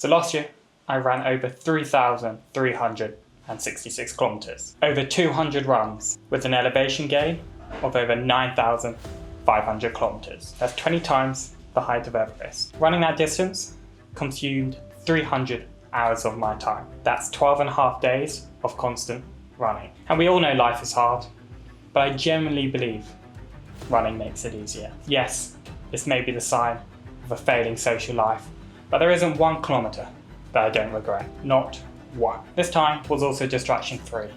So last year, I ran over 3,366 kilometers, over 200 runs with an elevation gain of over 9,500 kilometers. That's 20 times the height of Everest. Running that distance consumed 300 hours of my time. That's 12.5 days of constant running. And we all know life is hard, but I genuinely believe running makes it easier. Yes, this may be the sign of a failing social life, but there isn't 1 kilometer that I don't regret. Not one. This time was also distraction free,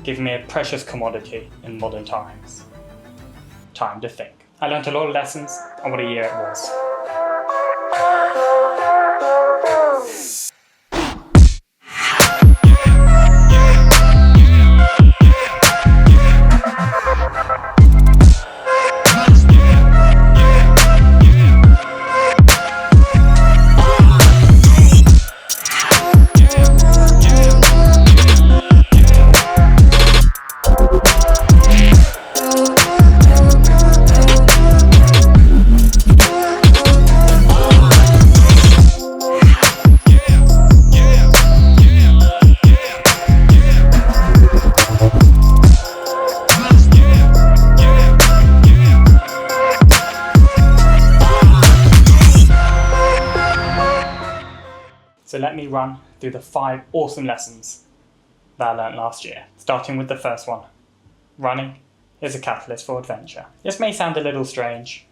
giving me a precious commodity in modern times. Time to think. I learned a lot of lessons on what a year it was. So let me run through the 5 awesome lessons that I learned last year. Starting with the first one. Running is a catalyst for adventure. This may sound a little strange,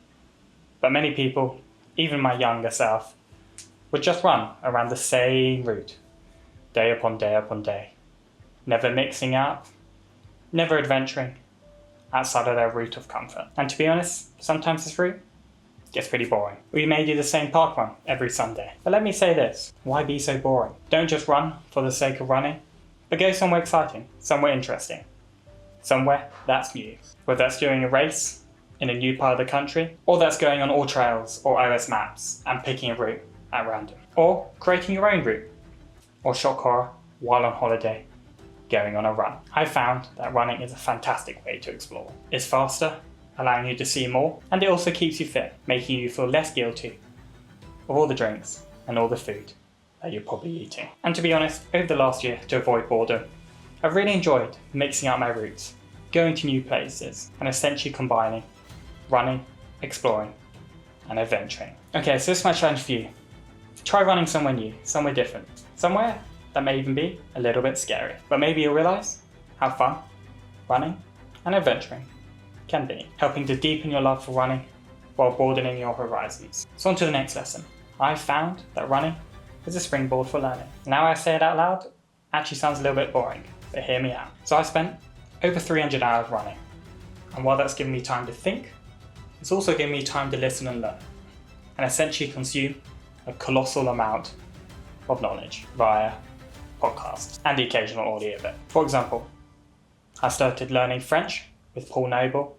but many people, even my younger self, would just run around the same route, day upon day upon day, never mixing up, never adventuring outside of their route of comfort. And to be honest, sometimes this route gets pretty boring. We may do the same park run every Sunday. But let me say this, why be so boring? Don't just run for the sake of running, but go somewhere exciting, somewhere interesting, somewhere that's new. Whether that's doing a race in a new part of the country, or that's going on all trails or OS maps and picking a route at random, or creating your own route, or shock horror while on holiday, going on a run. I found that running is a fantastic way to explore. It's faster, allowing you to see more, and it also keeps you fit, making you feel less guilty of all the drinks and all the food that you're probably eating. And to be honest, over the last year, to avoid boredom, I've really enjoyed mixing up my routes, going to new places, and essentially combining running, exploring, and adventuring. Okay, so this is my challenge for you. Try running somewhere new, somewhere different, somewhere that may even be a little bit scary, but maybe you'll realise how fun running and adventuring can be, helping to deepen your love for running while broadening your horizons. So on to the next lesson. I found that running is a springboard for learning. Now I say it out loud, actually sounds a little bit boring, but hear me out. So I spent over 300 hours running, and while that's given me time to think, it's also given me time to listen and learn, and essentially consume a colossal amount of knowledge via podcasts and the occasional audio bit. For example, I started learning French with Paul Noble,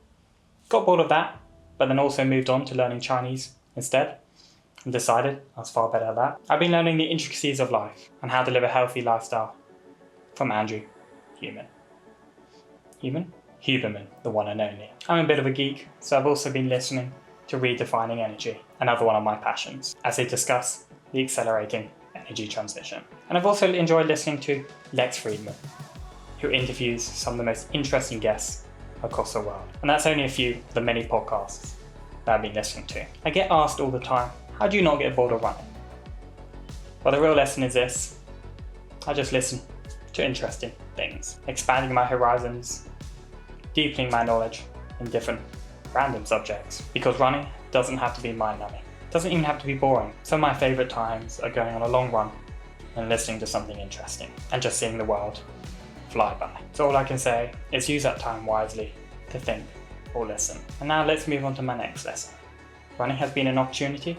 got bored of that, but then also moved on to learning Chinese instead, and decided I was far better at that. I've been learning the intricacies of life and how to live a healthy lifestyle from Andrew Huberman, the one and only. I'm a bit of a geek, so I've also been listening to Redefining Energy, another one of my passions, as they discuss the accelerating energy transition. And I've also enjoyed listening to Lex Friedman, who interviews some of the most interesting guests across the world. And that's only a few of the many podcasts that I've been listening to. I get asked all the time, how do you not get bored of running? Well, the real lesson is this: I just listen to interesting things, expanding my horizons, deepening my knowledge in different random subjects. Because running doesn't have to be mind-numbing. It doesn't even have to be boring. Some of my favourite times are going on a long run and listening to something interesting and just seeing the world fly by. So all I can say is use that time wisely to think or listen. And now let's move on to my next lesson. Running has been an opportunity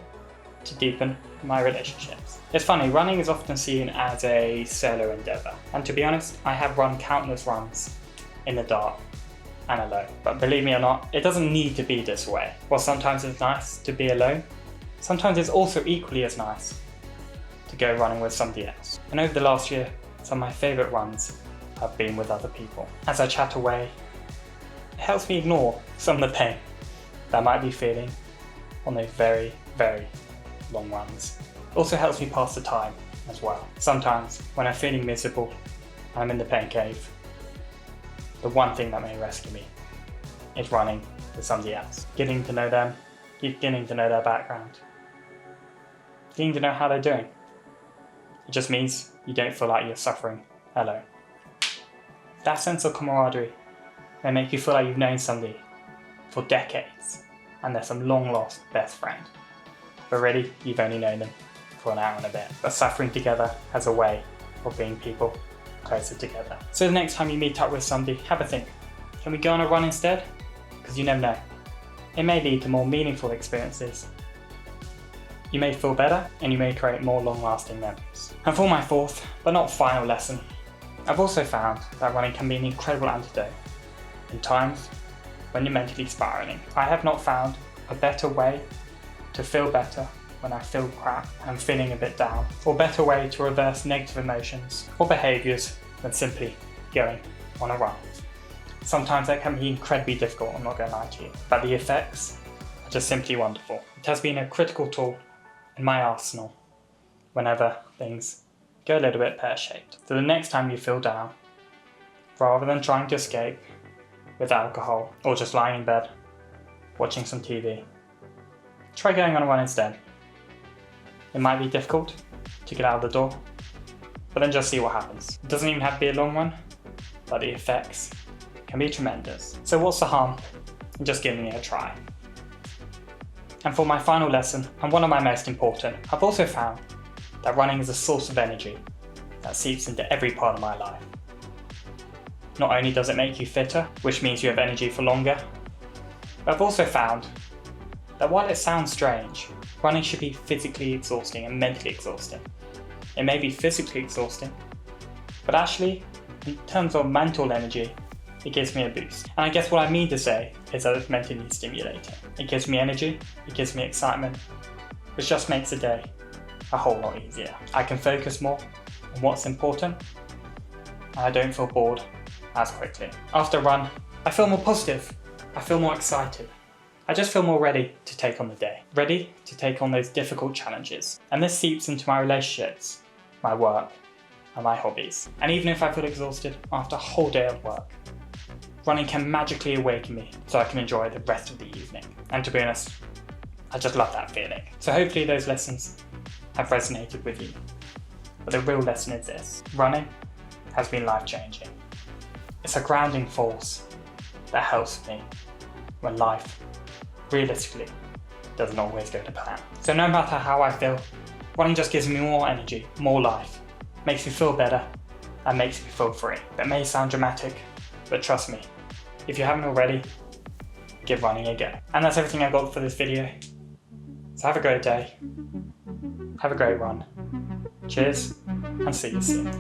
to deepen my relationships. It's funny, running is often seen as a solo endeavour, and to be honest, I have run countless runs in the dark and alone. But believe me or not, it doesn't need to be this way. While sometimes it's nice to be alone, sometimes it's also equally as nice to go running with somebody else. And over the last year, some of my favourite runs have been with other people. As I chat away, it helps me ignore some of the pain that I might be feeling on those very, very long runs. It also helps me pass the time as well. Sometimes, when I'm feeling miserable, I'm in the pain cave, the one thing that may rescue me is running with somebody else. Getting to know them, getting to know their background, getting to know how they're doing. It just means you don't feel like you're suffering alone. That sense of camaraderie may make you feel like you've known somebody for decades and they're some long lost best friend. But really, you've only known them for an hour and a bit. But suffering together has a way of bringing people closer together. So the next time you meet up with somebody, have a think. Can we go on a run instead? Because you never know. It may lead to more meaningful experiences. You may feel better and you may create more long-lasting memories. And for my fourth, but not final lesson, I've also found that running can be an incredible antidote in times when you're mentally spiraling. I have not found a better way to feel better when I feel crap and feeling a bit down, or better way to reverse negative emotions or behaviours than simply going on a run. Sometimes that can be incredibly difficult, I'm not going to lie to you, but the effects are just simply wonderful. It has been a critical tool in my arsenal whenever things go a little bit pear-shaped. So the next time you feel down, rather than trying to escape with alcohol or just lying in bed watching some TV, try going on a run instead. It might be difficult to get out of the door, but then just see what happens. It doesn't even have to be a long one, but the effects can be tremendous. So what's the harm in just giving it a try? And for my final lesson, and one of my most important, I've also found that running is a source of energy that seeps into every part of my life. Not only does it make you fitter, which means you have energy for longer, but I've also found that while it sounds strange, running should be physically exhausting and mentally exhausting. It may be physically exhausting, but actually, in terms of mental energy, it gives me a boost. And I guess what I mean to say is that it's mentally stimulating. It gives me energy, it gives me excitement, which just makes the day a whole lot easier. I can focus more on what's important, and I don't feel bored as quickly. After a run, I feel more positive, I feel more excited. I just feel more ready to take on the day, ready to take on those difficult challenges. And this seeps into my relationships, my work, and my hobbies. And even if I feel exhausted after a whole day of work, running can magically awaken me so I can enjoy the rest of the evening. And to be honest, I just love that feeling. So hopefully those lessons have resonated with you. But the real lesson is this: running has been life-changing. It's a grounding force that helps me when life realistically doesn't always go to plan. So no matter how I feel, running just gives me more energy, more life, makes me feel better, and makes me feel free. That may sound dramatic, but trust me, if you haven't already, give running a go. And that's everything I got for this video. So have a great day, have a great run, cheers, and see you soon.